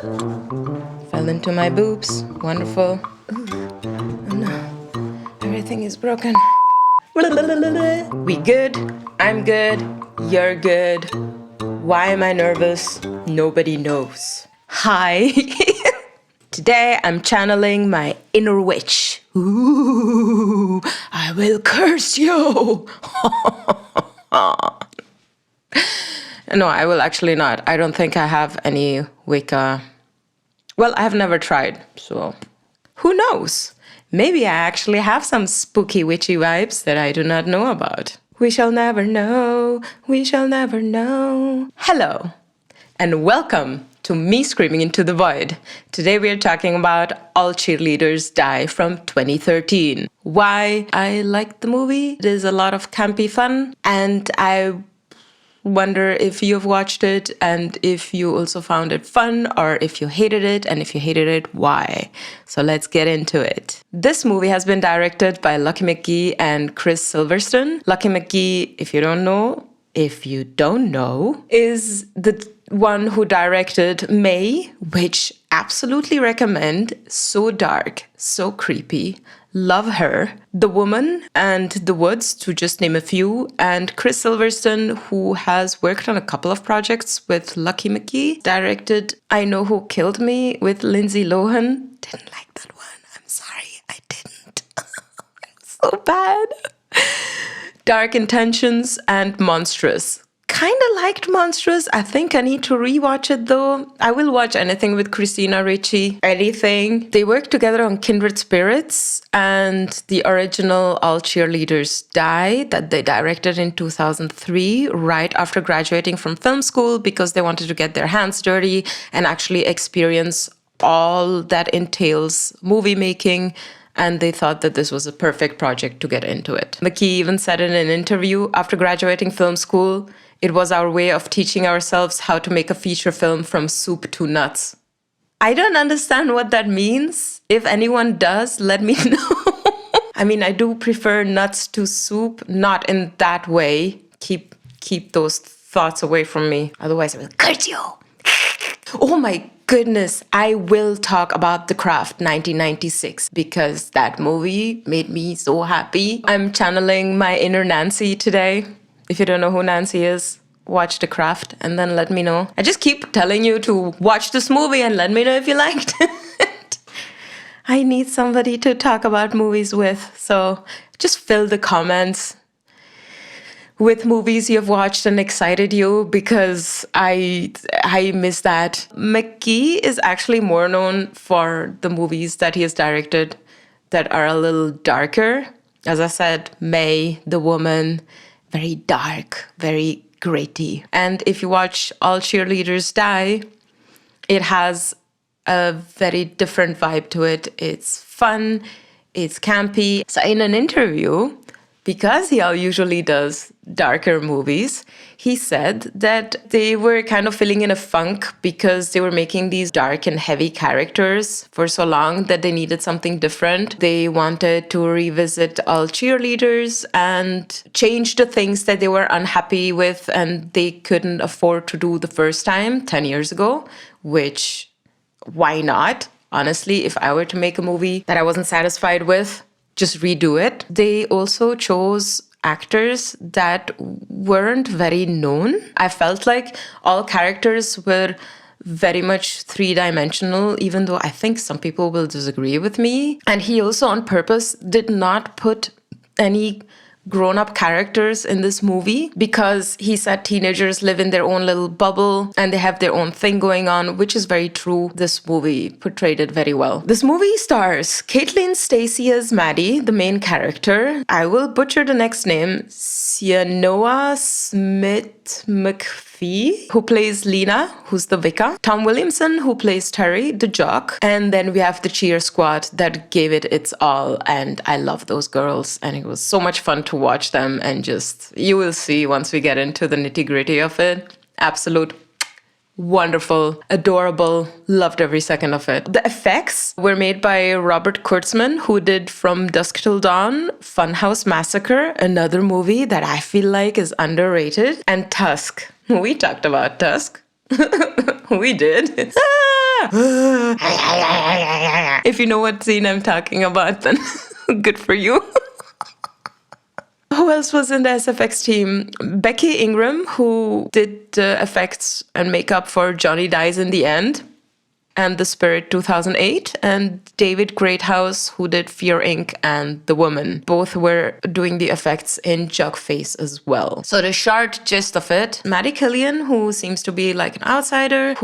Fell into my boobs. Wonderful. Ooh. Oh no. Everything is broken. We good? I'm good. You're good. Why am I nervous? Nobody knows. Hi. Today I'm channeling my inner witch. Ooh, I will curse you. No, I will actually not. I don't think I have any Wicca. Well, I've never tried, so who knows? Maybe I actually have some spooky witchy vibes that I do not know about. We shall never know. We shall never know. Hello, and welcome to me screaming into the void. Today we are talking about All Cheerleaders Die from 2013. Why I like the movie? It is a lot of campy fun, and I wonder if you've watched it and if you also found it fun or if you hated it, and if you hated it, why? So let's get into it. This movie has been directed by Lucky McGee and Chris Silverstone. Lucky McGee, if you don't know, is the one who directed May, which absolutely recommend. So dark, so creepy. Love her. The Woman and The Woods, to just name a few. And Chris Silverstone, who has worked on a couple of projects with Lucky McGee, directed I Know Who Killed Me with Lindsay Lohan. Didn't like that one. I'm sorry, I didn't. So bad. Dark Intentions and Monstrous. Kind of liked Monstrous. I think I need to rewatch it though. I will watch anything with Christina Ricci. Anything. They worked together on Kindred Spirits and the original All Cheerleaders Die that they directed in 2003, right after graduating from film school, because they wanted to get their hands dirty and actually experience all that entails movie making. And they thought that this was a perfect project to get into it. McKee even said in an interview, after graduating film school, it was our way of teaching ourselves how to make a feature film from soup to nuts. I don't understand what that means. If anyone does, let me know. I mean, I do prefer nuts to soup, not in that way. Keep those thoughts away from me. Otherwise, I will curse you. Oh my goodness, I will talk about The Craft 1996 because that movie made me so happy. I'm channeling my inner Nancy today. If you don't know who Nancy is, watch The Craft and then let me know. I just keep telling you to watch this movie and let me know if you liked it. I need somebody to talk about movies with, so just fill the comments with movies you've watched and excited you, because I miss that. McGee is actually more known for the movies that he has directed that are a little darker. As I said, May, The Woman, very dark, very gritty. And if you watch All Cheerleaders Die, it has a very different vibe to it. It's fun, it's campy. So in an interview, because he usually does darker movies, he said that they were kind of filling in a funk because they were making these dark and heavy characters for so long that they needed something different. They wanted to revisit All Cheerleaders and change the things that they were unhappy with and they couldn't afford to do the first time 10 years ago, which, why not? Honestly, if I were to make a movie that I wasn't satisfied with, just redo it. They also chose actors that weren't very known. I felt like all characters were very much three-dimensional, even though I think some people will disagree with me. And he also on purpose did not put any grown-up characters in this movie because he said teenagers live in their own little bubble and they have their own thing going on, which is very true. This movie portrayed it very well. This movie stars Caitlin Stacey as Maddie, the main character. I will butcher the next name. Sienna Smith McPhee, who plays Lena, who's the Wicca. Tom Williamson, who plays Terry, the jock. And then we have the cheer squad that gave it its all. And I love those girls. And it was so much fun to watch them. And just, you will see once we get into the nitty-gritty of it. Absolute wonderful, adorable, loved every second of it. The effects were made by Robert Kurtzman, who did From Dusk Till Dawn, Funhouse Massacre, another movie that I feel like is underrated, and Tusk. We talked about Tusk. We did. If you know what scene I'm talking about, then good for you. Who else was in the SFX team? Becky Ingram, who did the effects and makeup for Johnny Dies in the End and The Spirit 2008, and David Greathouse, who did Fear Inc. and The Woman. Both were doing the effects in Jugface as well. So the short gist of it, Maddie Killian, who seems to be like an outsider,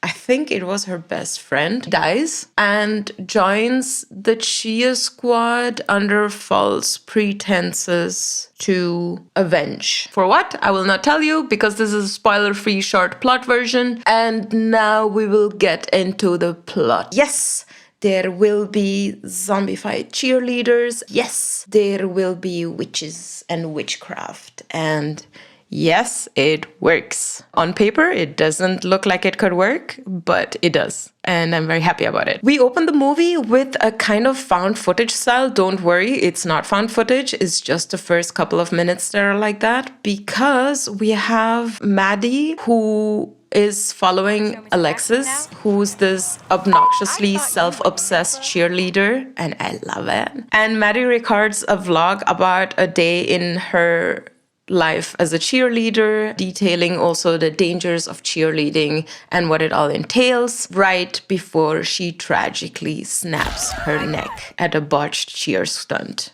I think it was her best friend, dies and joins the cheer squad under false pretenses to avenge. For what? I will not tell you because this is a spoiler-free short plot version. And now we will get into the plot. Yes! There will be zombified cheerleaders. Yes, there will be witches and witchcraft. And yes, it works. On paper, it doesn't look like it could work, but it does. And I'm very happy about it. We open the movie with a kind of found footage style. Don't worry, it's not found footage. It's just the first couple of minutes that are like that. Because we have Maddie, who is following Alexis, who's this obnoxiously self-obsessed cheerleader, and I love it. And Maddie records a vlog about a day in her life as a cheerleader, detailing also the dangers of cheerleading and what it all entails, right before she tragically snaps her neck at a botched cheer stunt.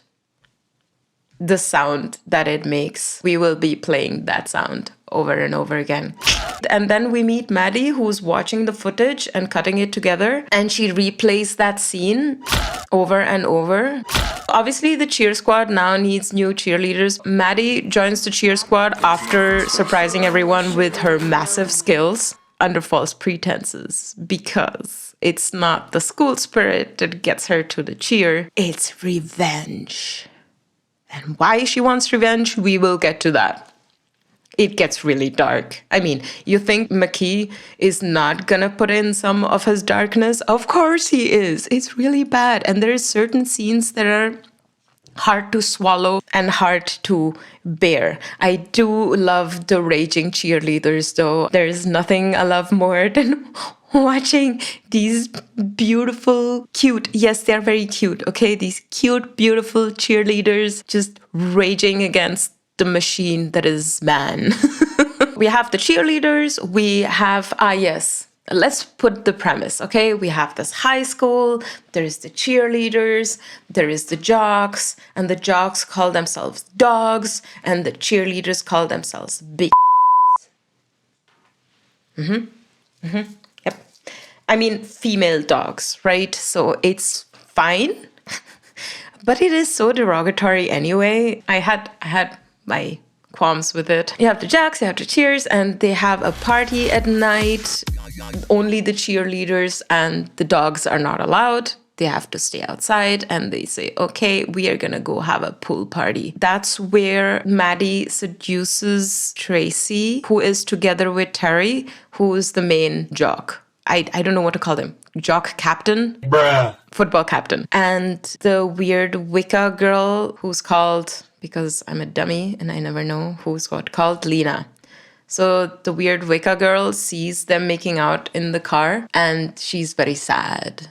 The sound that it makes, we will be playing that sound over and over again. And then we meet Maddie, who's watching the footage and cutting it together, and she replays that scene over and over. Obviously, the cheer squad now needs new cheerleaders. Maddie joins the cheer squad after surprising everyone with her massive skills under false pretenses, because it's not the school spirit that gets her to the cheer, it's revenge. And why she wants revenge, we will get to that. It gets really dark. I mean, you think McKee is not gonna put in some of his darkness? Of course he is. It's really bad. And there are certain scenes that are hard to swallow and hard to bear. I do love the raging cheerleaders, though. There is nothing I love more than watching these beautiful, cute, yes, they're very cute, okay? These cute, beautiful cheerleaders just raging against the machine that is man. We have the cheerleaders, we have, yes, let's put the premise, okay? We have this high school, there is the cheerleaders, there is the jocks, and the jocks call themselves dogs, and the cheerleaders call themselves big. Yep. I mean, female dogs, right? So it's fine, but it is so derogatory anyway. I had my qualms with it. You have the jocks, you have the cheers, and they have a party at night. Only the cheerleaders and the dogs are not allowed. They have to stay outside, and they say, okay, we are gonna go have a pool party. That's where Maddie seduces Tracy, who is together with Terry, who is the main jock. I don't know what to call them. Jock captain? Bruh. Football captain. And the weird Wicca girl who's called, because I'm a dummy and I never know who's called Lena. So the weird Wicca girl sees them making out in the car, and she's very sad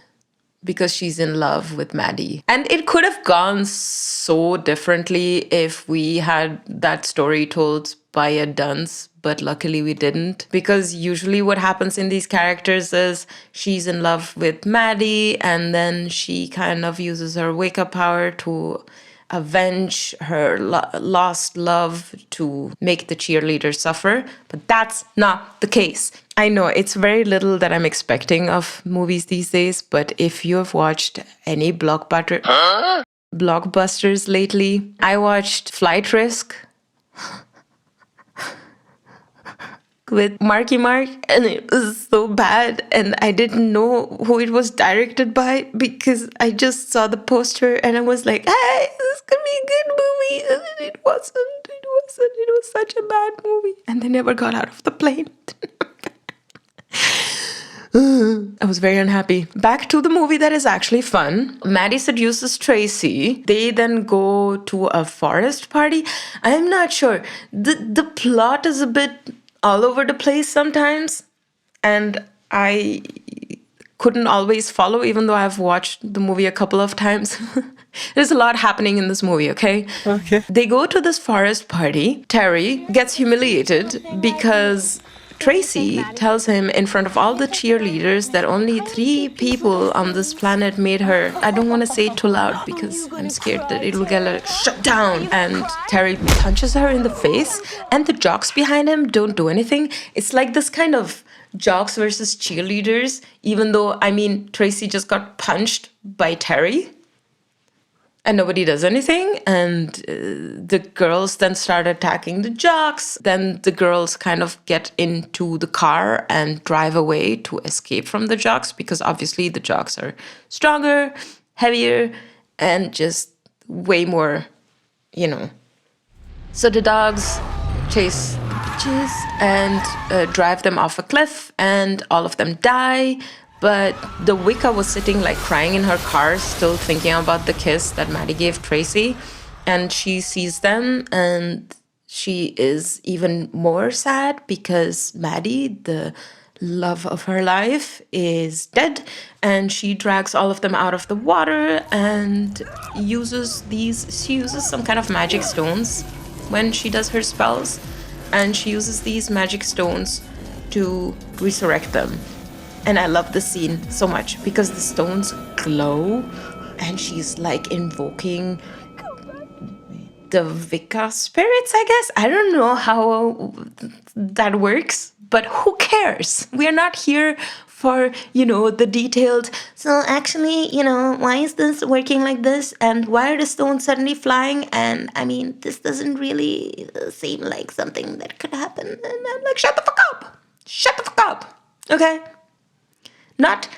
because she's in love with Maddie. And it could have gone so differently if we had that story told by a dunce, but luckily we didn't. Because usually what happens in these characters is she's in love with Maddie, and then she kind of uses her Wicca power to avenge her lost love, to make the cheerleader suffer. But that's not the case. I know it's very little that I'm expecting of movies these days, but if you have watched any blockbusters lately, I watched Flight Risk with Marky Mark, and it was so bad, and I didn't know who it was directed by because I just saw the poster and I was like, hey, this could be a good movie, and it wasn't. It was such a bad movie, and they never got out of the plane. I was very unhappy. Back to the movie that is actually fun. Maddie seduces Tracy. They then go to a forest party. I'm not sure. The plot is a bit all over the place sometimes, and I couldn't always follow, even though I've watched the movie a couple of times. There's a lot happening in this movie, okay? Okay. They go to this forest party. Terry gets humiliated because Tracy tells him in front of all the cheerleaders that only 3 people on this planet made her. I don't want to say it too loud because I'm scared that it will get like, shut down. And Terry punches her in the face, and the jocks behind him don't do anything. It's like this kind of jocks versus cheerleaders, even though, I mean, Tracy just got punched by Terry. And nobody does anything. And the girls then start attacking the jocks. Then the girls kind of get into the car and drive away to escape from the jocks, because obviously the jocks are stronger, heavier, and just way more, So the dogs chase the bitches and drive them off a cliff, and all of them die. But the Wicca was sitting like crying in her car, still thinking about the kiss that Maddie gave Tracy. And she sees them and she is even more sad because Maddie, the love of her life, is dead. And she drags all of them out of the water and she uses some kind of magic stones when she does her spells. And she uses these magic stones to resurrect them. And I love the scene so much because the stones glow and she's like invoking the Wicca spirits, I guess. I don't know how that works, but who cares? We are not here for, the detailed, so actually, why is this working like this? And why are the stones suddenly flying? And I mean, this doesn't really seem like something that could happen. And I'm like, shut the fuck up. Shut the fuck up. Okay? Not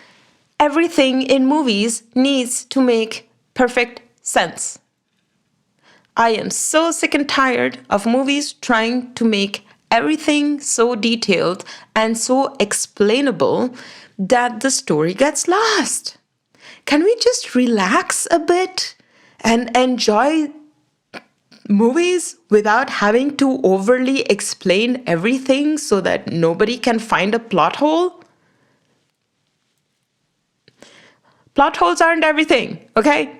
everything in movies needs to make perfect sense. I am so sick and tired of movies trying to make everything so detailed and so explainable that the story gets lost. Can we just relax a bit and enjoy movies without having to overly explain everything so that nobody can find a plot hole? Plot holes aren't everything, okay?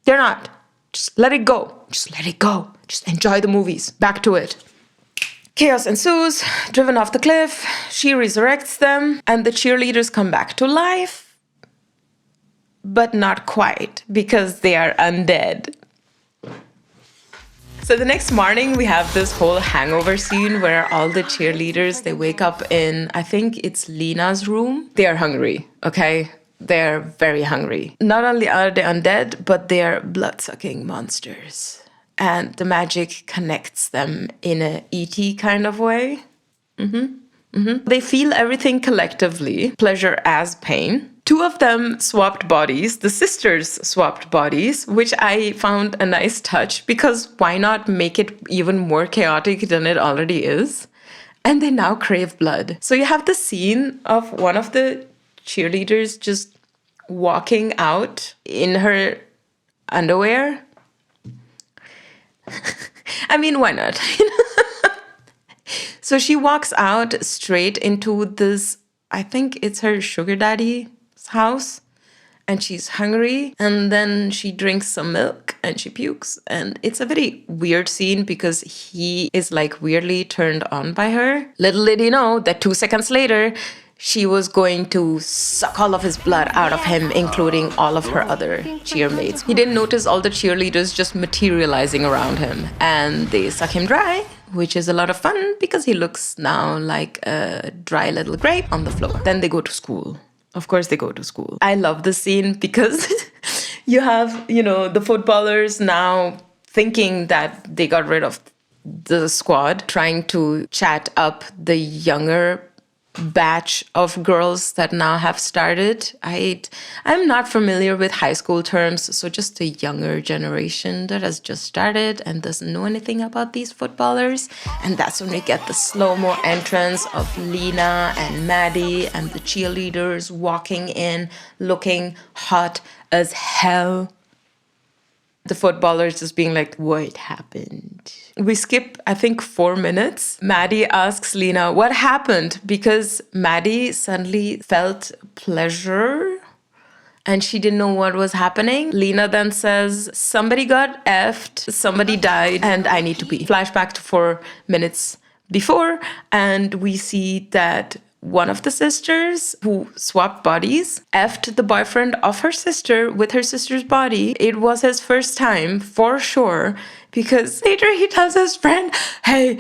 They're not. Just let it go. Just let it go. Just enjoy the movies. Back to it. Chaos ensues, driven off the cliff. She resurrects them, and the cheerleaders come back to life. But not quite, because they are undead. So the next morning, we have this whole hangover scene where all the cheerleaders, they wake up in, I think it's Lena's room. They are hungry, okay? They're very hungry. Not only are they undead, but they're blood-sucking monsters. And the magic connects them in a E.T. kind of way. They feel everything collectively, pleasure as pain. 2 of them swapped bodies. The sisters swapped bodies, which I found a nice touch because why not make it even more chaotic than it already is? And they now crave blood. So you have the scene of one of the cheerleaders just walking out in her underwear. I mean, why not? So she walks out straight into this, I think it's her sugar daddy's house, and she's hungry, and then she drinks some milk and she pukes, and it's a very weird scene because he is like weirdly turned on by her. Little did he know that 2 seconds later she was going to suck all of his blood out of him, including all of her other cheermates. He didn't notice all the cheerleaders just materializing around him, and they suck him dry, which is a lot of fun because he looks now like a dry little grape on the floor. Then they go to school. Of course they go to school. I love this scene because you have, the footballers now thinking that they got rid of the squad, trying to chat up the younger batch of girls that now have started. I'm not familiar with high school terms, so just a younger generation that has just started and doesn't know anything about these footballers. And that's when we get the slow-mo entrance of Lena and Maddie and the cheerleaders walking in looking hot as hell. The footballer is just being like, what happened? We skip, I think, 4 minutes. Maddie asks Lena, what happened? Because Maddie suddenly felt pleasure and she didn't know what was happening. Lena then says, somebody got effed, somebody died, and I need to pee. Flashback to 4 minutes before, and we see that one of the sisters who swapped bodies effed the boyfriend of her sister with her sister's body. It was his first time, for sure, because later he tells his friend, hey,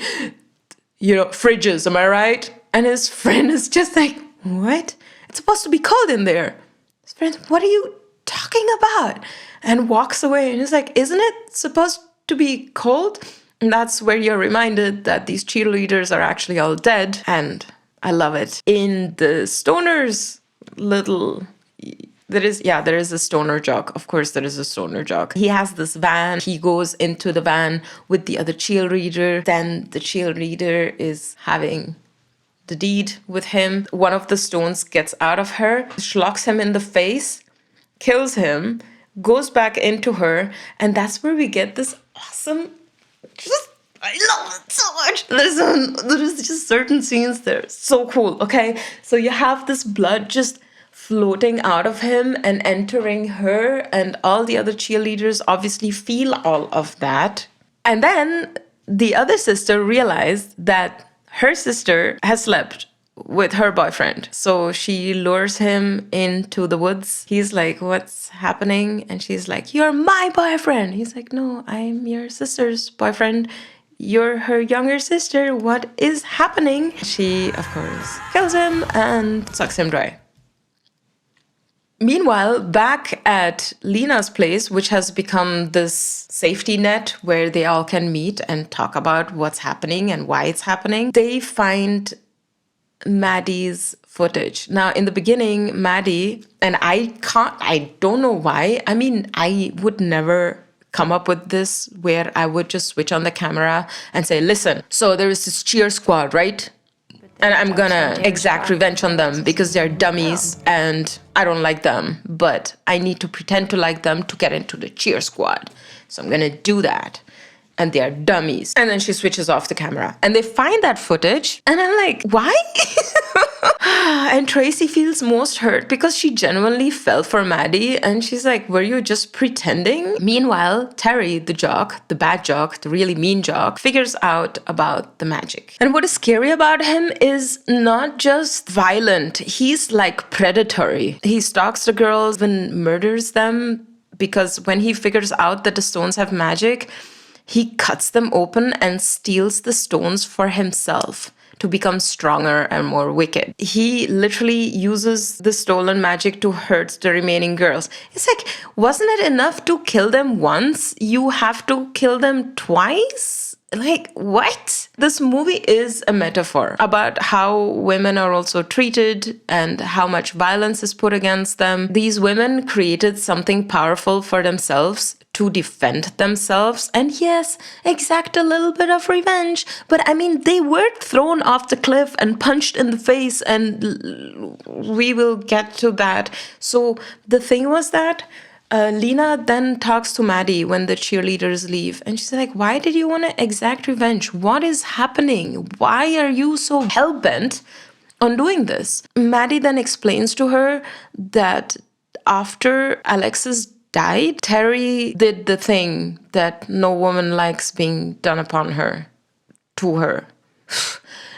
fridges, am I right? And his friend is just like, what? It's supposed to be cold in there. His friend, what are you talking about? And walks away and is like, isn't it supposed to be cold? And that's where you're reminded that these cheerleaders are actually all dead. And I love it. In the stoner's there is a stoner jock. Of course, there is a stoner jock. He has this van. He goes into the van with the other cheerleader. Then the cheerleader is having the deed with him. One of the stones gets out of her, locks him in the face, kills him, goes back into her. And that's where we get this awesome, I love it so much. There's just certain scenes there. So cool, okay? So you have this blood just floating out of him and entering her, and all the other cheerleaders obviously feel all of that. And then the other sister realized that her sister has slept with her boyfriend. So she lures him into the woods. He's like, what's happening? And she's like, you're my boyfriend. He's like, no, I'm your sister's boyfriend. You're her younger sister. What is happening? She, of course, kills him and sucks him dry. Meanwhile, back at Lena's place, which has become this safety net where they all can meet and talk about what's happening and why it's happening, they find Maddie's footage. Now, in the beginning, Maddie, and I don't know why. I mean, I would never come up with this where I would just switch on the camera and say, listen, so there is this cheer squad, right? And I'm gonna exact revenge on them because they're dummies and I don't like them, but I need to pretend to like them to get into the cheer squad. So I'm gonna do that. And they're dummies. And then she switches off the camera. And they find that footage. And I'm like, why? And Tracy feels most hurt because she genuinely fell for Maddie. And she's like, were you just pretending? Meanwhile, Terry, the jock, the bad jock, the really mean jock, figures out about the magic. And what is scary about him is not just violent. He's like predatory. He stalks the girls and murders them because when he figures out that the stones have magic, he cuts them open and steals the stones for himself to become stronger and more wicked. He literally uses the stolen magic to hurt the remaining girls. It's like, wasn't it enough to kill them once? You have to kill them twice? Like, what? This movie is a metaphor about how women are also treated and how much violence is put against them. These women created something powerful for themselves to defend themselves and yes, exact a little bit of revenge. But I mean, they were thrown off the cliff and punched in the face, and we will get to that. So the thing was that Lena then talks to Maddie when the cheerleaders leave. And she's like, why did you want to exact revenge? What is happening? Why are you so hell-bent on doing this? Maddie then explains to her that after Alexis died, Terry did the thing that no woman likes being done upon her, to her.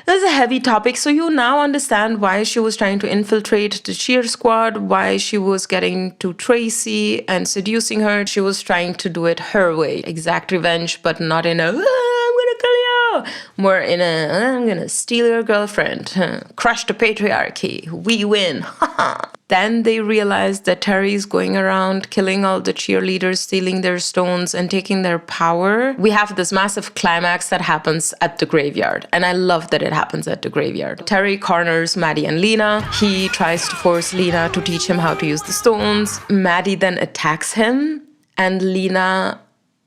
That's a heavy topic, so you now understand why she was trying to infiltrate the cheer squad, why she was getting to Tracy and seducing her. She was trying to do it her way. Exact revenge, but not in a, I'm gonna kill you. More in a, I'm gonna steal your girlfriend. Crush the patriarchy. We win. Then they realized that Terry's going around killing all the cheerleaders, stealing their stones and taking their power. We have this massive climax that happens at the graveyard. And I love that it happens at the graveyard. Terry corners Maddie and Lena. He tries to force Lena to teach him how to use the stones. Maddie then attacks him, and Lena,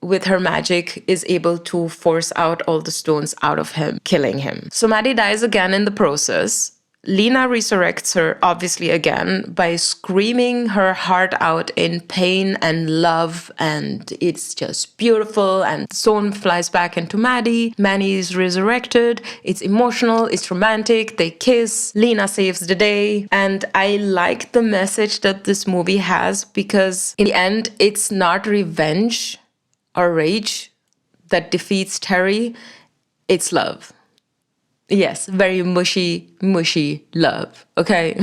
with her magic, is able to force out all the stones out of him, killing him. So Maddie dies again in the process. Lena resurrects her, obviously, again by screaming her heart out in pain and love, and it's just beautiful. And Sohn flies back into Maddie. Manny is resurrected. It's emotional, it's romantic. They kiss. Lena saves the day. And I like the message that this movie has, because in the end, it's not revenge or rage that defeats Terry, it's love. Yes, very mushy, mushy love, okay?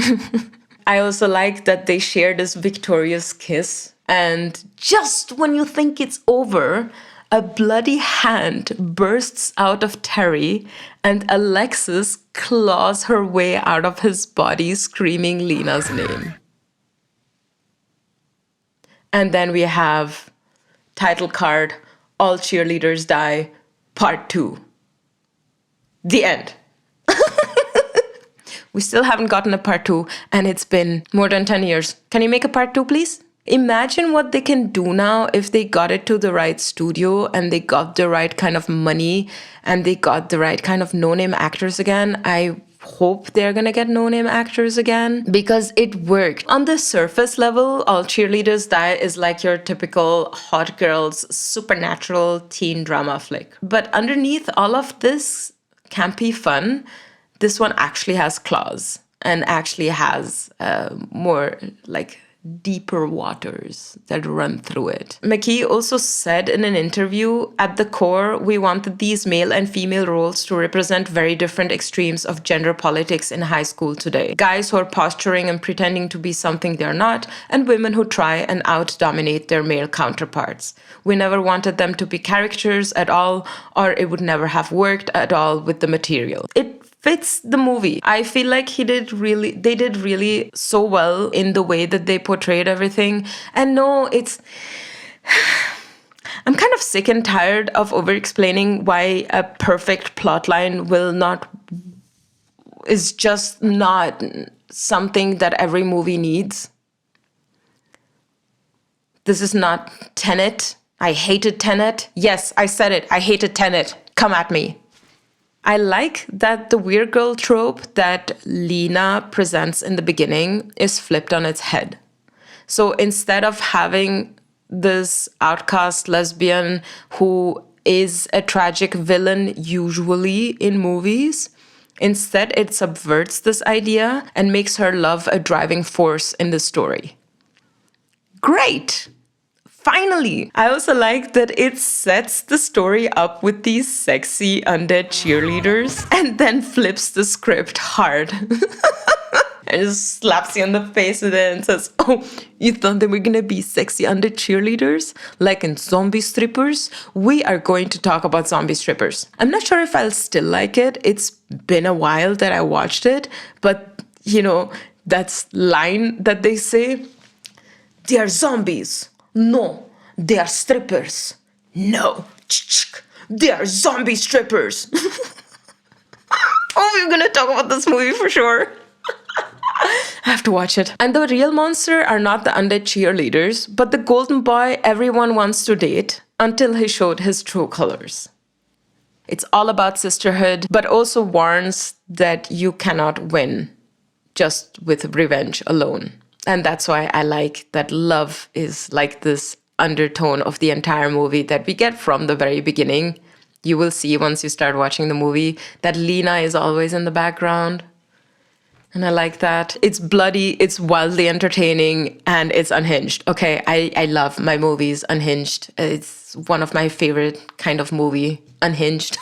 I also like that they share this victorious kiss. And just when you think it's over, a bloody hand bursts out of Terry and Alexis claws her way out of his body, screaming Lena's name. And then we have title card, All Cheerleaders Die, Part 2. The end. We still haven't gotten a part 2, and it's been more than 10 years. Can you make a part 2, please? Imagine what they can do now if they got it to the right studio and they got the right kind of money and they got the right kind of no-name actors again. I hope they're gonna get no-name actors again, because it worked. On the surface level, All Cheerleaders Die is like your typical hot girls supernatural teen drama flick. But underneath all of this campy fun, this one actually has claws and actually has more like deeper waters that run through it. McKee also said in an interview, at the core, we wanted these male and female roles to represent very different extremes of gender politics in high school today. Guys who are posturing and pretending to be something they're not, and women who try and out-dominate their male counterparts. We never wanted them to be caricatures at all, or it would never have worked at all with the material. It fits the movie. I feel like they did really so well in the way that they portrayed everything. And no, I'm kind of sick and tired of over-explaining why a perfect plotline is just not something that every movie needs. This is not Tenet. I hated Tenet. Yes, I said it. I hated Tenet. Come at me. I like that the weird girl trope that Lena presents in the beginning is flipped on its head. So instead of having this outcast lesbian who is a tragic villain usually in movies, instead it subverts this idea and makes her love a driving force in the story. Great! Finally! I also like that it sets the story up with these sexy undead cheerleaders and then flips the script hard. And just slaps you on the face with it and says, oh, you thought that we're gonna be sexy undead cheerleaders? Like in zombie strippers? We are going to talk about zombie strippers. I'm not sure if I'll still like it. It's been a while that I watched it, but you know, that line that they say, they are zombies. No, they are strippers. No, they are zombie strippers. Oh, we're gonna talk about this movie for sure. I have to watch it. And the real monster are not the undead cheerleaders, but the golden boy everyone wants to date until he showed his true colors. It's all about sisterhood, but also warns that you cannot win just with revenge alone. And that's why I like that love is like this undertone of the entire movie that we get from the very beginning. You will see once you start watching the movie that Lena is always in the background. And I like that. It's bloody, it's wildly entertaining, and it's unhinged. Okay, I love my movies unhinged. It's one of my favorite kind of movie, unhinged.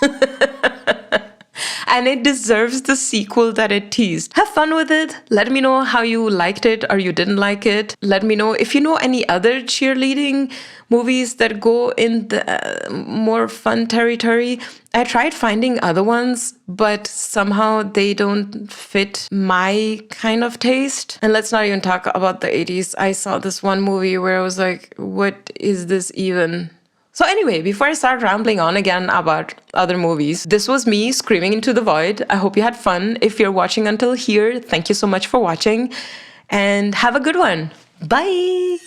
And it deserves the sequel that it teased. Have fun with it. Let me know how you liked it or you didn't like it. Let me know if you know any other cheerleading movies that go in the more fun territory. I tried finding other ones, but somehow they don't fit my kind of taste. And let's not even talk about the 80s. I saw this one movie where I was like, what is this even? So anyway, before I start rambling on again about other movies, this was me screaming into the void. I hope you had fun. If you're watching until here, thank you so much for watching and have a good one. Bye!